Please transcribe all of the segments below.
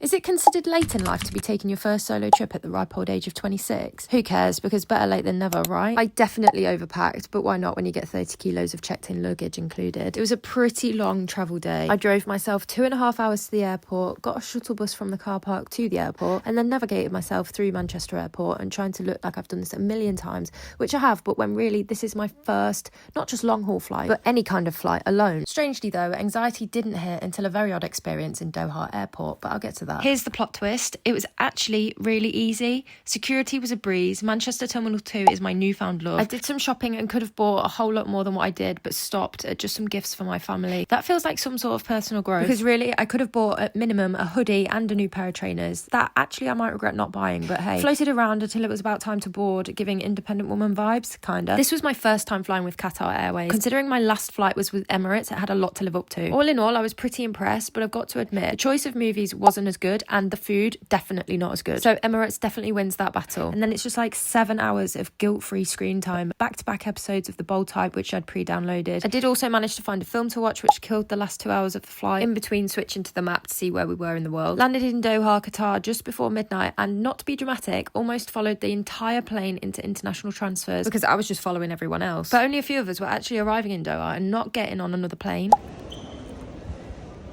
Is it considered late in life to be taking your first solo trip at the ripe old age of 26? Who cares, because better late than never, right? I definitely overpacked, but why not when you get 30 kilos of checked-in luggage included? It was a pretty long travel day. I drove myself 2.5 hours to the airport, got a shuttle bus from the car park to the airport, and then navigated myself through Manchester Airport and trying to look like I've done this a million times, which I have, but when really this is my first, not just long-haul flight, but any kind of flight alone. Strangely though, anxiety didn't hit until a very odd experience in Doha Airport, but I'll get to that. Here's the plot twist. It was actually really easy. Security was a breeze. Manchester Terminal 2 is my newfound love. I did some shopping and could have bought a whole lot more than what I did, but stopped at just some gifts for my family. That feels like some sort of personal growth, because really I could have bought at minimum a hoodie and a new pair of trainers that actually I might regret not buying, but hey. Floated around until it was about time to board, giving independent woman vibes, kinda. This was my first time flying with Qatar Airways. Considering my last flight was with Emirates, it had a lot to live up to. All in all, I was pretty impressed, but I've got to admit, the choice of movies wasn't as good, and the food definitely not as good. So Emirates definitely wins that battle. And then it's just like 7 hours of guilt-free screen time, back-to-back episodes of The Bold Type, which I'd pre-downloaded. I did also manage to find a film to watch, which killed the last 2 hours of the flight, in between switching to the map to see where we were in the world. Landed in Doha, Qatar, just before midnight, and not to be dramatic, almost followed the entire plane into international transfers, because I was just following everyone else. But only a few of us were actually arriving in Doha and not getting on another plane.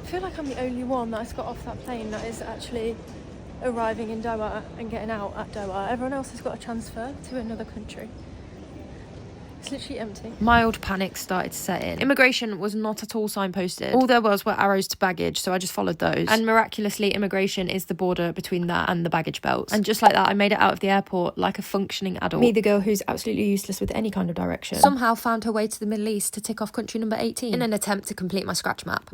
I feel like I'm the only one that's got off that plane that is actually arriving in Doha and getting out at Doha. Everyone else has got a transfer to another country. It's literally empty. Mild panic started to set in. Immigration was not at all signposted. All there was were arrows to baggage, so I just followed those. And miraculously, immigration is the border between that and the baggage belts. And just like that, I made it out of the airport like a functioning adult. Me, the girl who's absolutely useless with any kind of direction, somehow found her way to the Middle East to tick off country number 18 in an attempt to complete my scratch map.